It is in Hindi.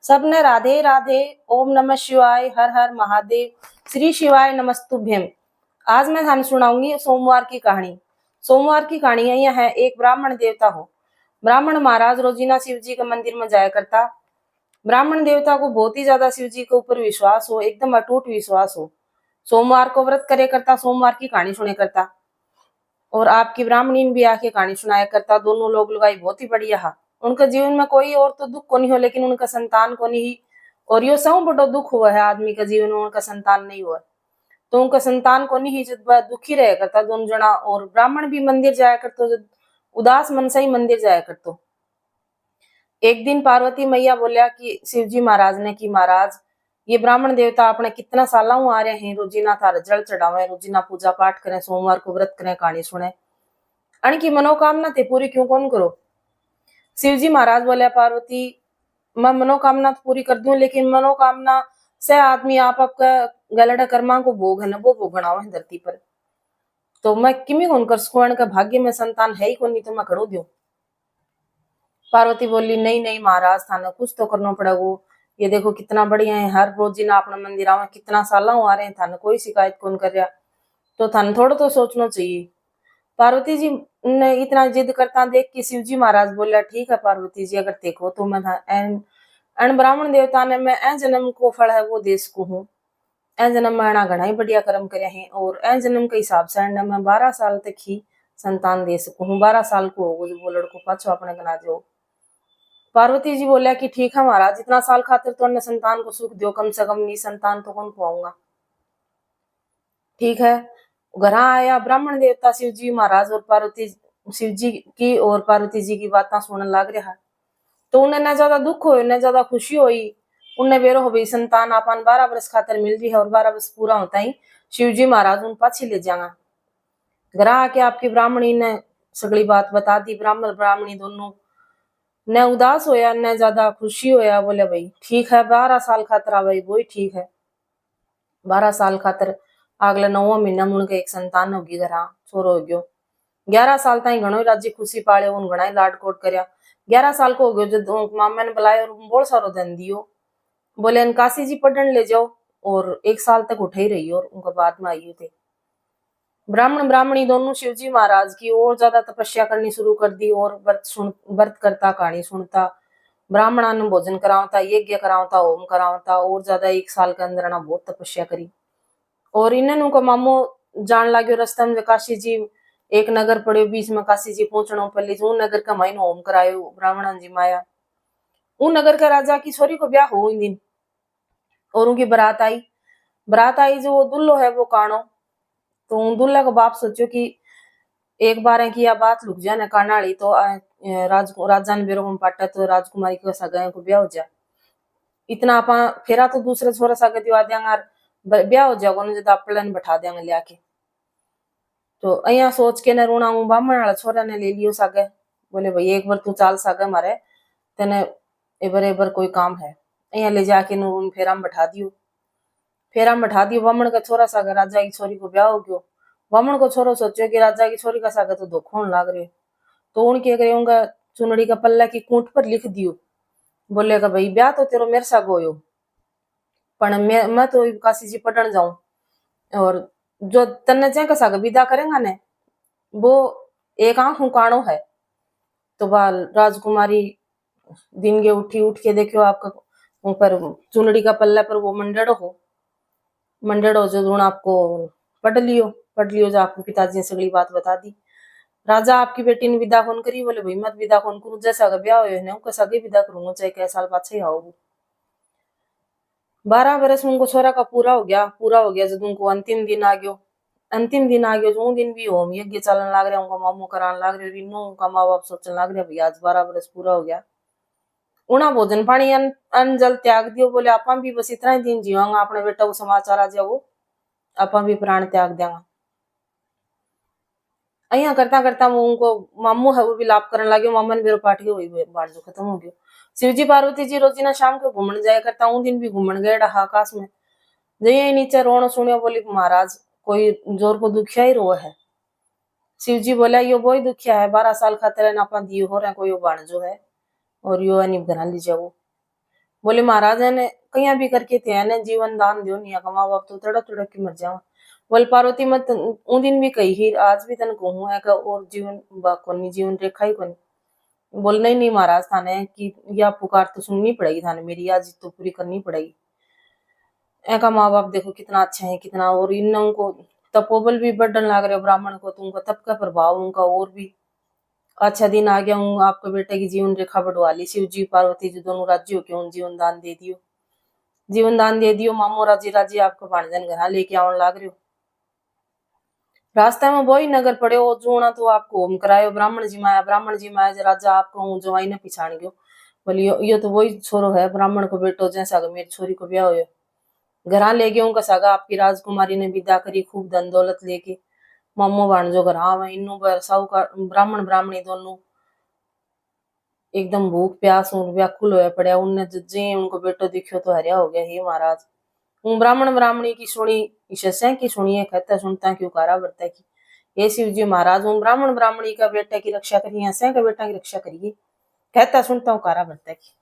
सबने राधे राधे। ओम नमः शिवाय, हर हर महादेव, श्री शिवाय नमस्तुभ्यम। आज मैं थाने सुनाऊंगी सोमवार की कहानी। सोमवार की कहानी यह है। एक ब्राह्मण देवता हो। ब्राह्मण महाराज रोजीना शिव जी के मंदिर में जाया करता। ब्राह्मण देवता को बहुत ही ज्यादा शिव जी के ऊपर विश्वास हो, एकदम अटूट विश्वास हो। सोमवार को व्रत करे करता, सोमवार की कहानी सुने करता और आपकी ब्राह्मणीन भी आके कहानी सुनाया करता। दोनों लोग लगाई बहुत ही बढ़िया हा। उनके जीवन में कोई और तो दुख को नहीं हो, लेकिन उनका संतान को नहीं। और यो सब बड़ो दुख हुआ है आदमी का जीवन में, उनका संतान नहीं हुआ तो उनका संतान को नहीं जब दुखी रह करता दोनों जना। और ब्राह्मण भी मंदिर जाया करतो, जब उदास मन से ही मंदिर जाया करतो। एक दिन पार्वती मैया बोलिया कि शिवजी महाराज ने कि महाराज, ये ब्राह्मण देवता अपने कितना साल आ रहे हैं, रोजीना थार जल चढ़ावे, रोजीना पूजा पाठ करें, सोमवार को व्रत करें, कहानी सुने, अणकी मनोकामना थे पूरी क्यों कौन करो। शिवजी महाराज बोले पार्वती, मैं मनोकामना तो पूरी कर दूं, लेकिन मनोकामना से आदमी आप आपका गलड़ कर्मा को भोग है ना, वो भोगना है धरती पर। तो मैं किमी कौन कर सकूं, का भाग्य में संतान है ही कौन, नहीं तो मैं खड़ो दूं। पार्वती बोली नहीं नहीं महाराज, थाने कुछ तो करना पड़ेगा। ये देखो कितना बढ़िया है, हर रोज जी ना अपना मंदिर आवे, कितना साल आ रहे हैं, थाने कोई शिकायत कौन कर रहा, तो थाने थोड़ा तो सोचना चाहिए। पार्वती जी ने इतना जिद करता देख कि शिवजी महाराज बोला ठीक है पार्वती जी, अगर देखो तो मैं अन ब्राह्मण देवता ने मैं ए जन्म को फल है वो देश को हूँ। ए जन्म में अना घना ही बढ़िया कर्म करे हैं और ए जन्म के हिसाब से मैं 12 साल तक ही संतान दे सकू हूँ। 12 साल को हो जो वो लड़को पाछो अपने गना जो। पार्वती जी बोला कि ठीक है महाराज, इतना साल खातिर तो अन्य संतान को सुख दो, कम से कम नी संतान तो कौन पाऊंगा। ठीक है। घर आया ब्राह्मण देवता शिव जी महाराज और पार्वती, शिव जी की और पार्वती जी की बातें सुनने लग रहा। तो उन्हें न ज्यादा दुख हो न ज्यादा खुशी हुई। उन्हें बेरो हो गई संतान अपन 12 वर्ष खातर मिल रही है और 12 वर्ष पूरा होता ही शिव जी महाराज उन पाछी ले जाएंगा। घर आके आपकी ब्राह्मणी ने सगली बात बता दी। ब्राह्मण ब्राह्मणी दोनों न उदास होया न ज्यादा खुशी होया। बोले भाई ठीक है, 12 साल खातर आ भाई, वो ही ठीक है। 12 साल खातर अगले 9वां महीना मुनके एक संतान होगी, घर छोरो हो गयो। 11 साल ताई घणो राज्य खुशी पाले, उन घणा लाड कोट करया। 11 साल को हो गयो जो मामा ने बुलाया और बहुत सारो धन दियो। बोले काशी जी पढ़न ले जाओ, और 1 साल तक उठे ही रही और उनका बाद में आई थे। ब्राह्मण ब्राह्मणी दोनों शिवजी महाराज की और ज्यादा तपस्या करनी शुरू कर दी और व्रत करता, कहानी सुनता, ब्राह्मणा ने भोजन करावता, यज्ञ करावता, होम करावता और ज्यादा 1 साल के अंदर बहुत तपस्या करी। और इन्हें को मामो जान लाग्यो रास्ता में काशी जी एक नगर पड़े बीच में, काशी जी पहुंचना पहले जो नगर का महीनो होम करायो ब्राह्मणा जी माया। उन नगर के राजा की छोरी को ब्याह हो इन दिन और उनकी बारात आई। बारात आई जो वो दुल्लो है वो कानो। तो उन दुल्ला का बाप सोचो कि एक बार की यह बात लुक जाए न कानाली, तो राजा ने बेरो पाटा तो राजकुमारी के सगा को ब्याह हो जा। इतना आपा फेरा तो दूसरे छोरा सागे दिवा देंगे, ब्याह हो जाओगे ना, जब अपने बैठा देंगे लिया के। तो अहिया सोच के ने रोना हूं ब्राह्मण वाला छोरा ने ले लियो सागे। बोले भाई एक बार तू चाल सागे मारे, तेने एबर एबर कोई काम है। अहिया ले जाके नु फेरा में बैठा दियो। फेरा में बैठा दियो ब्राह्मण का छोरा सागे, राजा की छोरी को ब्याह हो गयो। ब्राह्मण को छोरो सोचो कि राजा की छोरी का सागे तो धोखो होने लाग रहे। तो उनके करेंगे चुनड़ी का पल्ला की कूट पर लिख दियो। बोले का भाई ब्याह तो तेरो मेरे साग होयो, पर मैं तो काशी जी पढ़न जाऊं, और जो तन्ने चाहे का साग विदा करेंगा ने वो एक आंख काणो है। तो बाल राजकुमारी दिन के उठ के देखियो आपका ऊपर चुनड़ी का पल्ला पर वो मंडड़ो जो ऋण आपको पढ़ लियो जो आपको पिताजी ने सगली बात बता दी। राजा आपकी बेटी ने विदा कौन करी। बोले भाई मत विदा कौन करूं, जैसा अगर ब्याह हो उनका सगे विदा करूंगा, चाहे कै साल पाछे ही आओ। 12 वर्ष उनको छोरा का पूरा हो गया जब उनको अंतिम दिन आ गयो। अंतिम दिन आ गयो जो दिन भी होम यज्ञ चलन लाग रहा, उनका मामू करान लाग रहे, इनो उनका माँ बाप सोचने लाग रहे भाई आज 12 वर्ष पूरा हो गया। उना भोजन पानी अन्न जल त्याग दियो। बोले आपा भी बस इतना ही दिन जीवांगा, अपने बेटा को समाचार आ जाओ आपा भी प्राण त्याग देंगा। अहिया करता करता वो उनको मामू है वो विलाप करने लगे, मामा ने बेरो पाट गयो, वही बात जो खत्म हो गयो। शिवजी पार्वती जी रोजीना शाम को घूमने जाया करता, उन दिन भी घूमने गए रहा आकाश में। जय नीचे रोना सुनियो, बोली महाराज कोई जोर को दुखिया ही रो है। शिवजी बोला यो वो ही दुखिया है, 12 साल खातिर ना अपन दियो हो रहा कोई बाण जो है, और यो नहीं घरा ली जाओ। बोले महाराज ने कहीं भी करके थे ने जीवन दान दियो, नहीं का माँ बाप तो तड़प तड़प के मर जावा। बोले पार्वती मत उन दिन भी कही ही, आज भी तन कहूँ है का और जीवन कोनी, जीवन रेखा ही कोनी। बोले नहीं नहीं महाराज, थाने की या पुकार तो सुननी पड़ेगी, थाने मेरी आज तो पूरी करनी पड़ेगी। ऐका माँ बाप देखो कितना अच्छा है, कितना, और इन उनको तपोबल भी बढ़न लाग रहे हो ब्राह्मण को, तो उनका तप का प्रभाव उनका और भी अच्छा दिन आ गया हूँ। आपके बेटे की जीवन रेखा बढ़वा ली, शिव जी पार्वती जी दोनों राज्यों के उन जीवन दान दे दियो, जीवन दान दे दियो। मामो राजी राजी आपको भाणजन घर लेके आवन लाग रहे हो। रास्ते में वही नगर पड़े हो जूना तो आपको होम करायो, ब्राह्मण जी माया, ब्राह्मण जी माया जे राजा आपको जवाई ने पिछाण गयो। बोली यो तो वही छोरो है, ब्राह्मण को बेटो, जैसा मेरी छोरी को ब्याह हो। घरा ले गए उनका सागा, आपकी राजकुमारी ने विदा करी खूब धन दौलत लेके। मामो भाणजो घर आवे, इन्नू साहूकार ब्राह्मण ब्राह्मणी दोनों एकदम भूख प्यास और व्याकुल होया पड़या। उनने जे उनको बेटो दिखियो तो हरिया हो गया, हे महाराज। हूँ ब्राह्मण ब्राह्मणी की सुनी, ईशस्य की सुनिए, कहता सुनता क्यों कारा बरता की। हे शिव जी महाराज, हूँ ब्राह्मण ब्राह्मणी का बेटा की रक्षा करिए, सह का बेटा की रक्षा करिए, कहता सुनता हूँ कारा बरता की।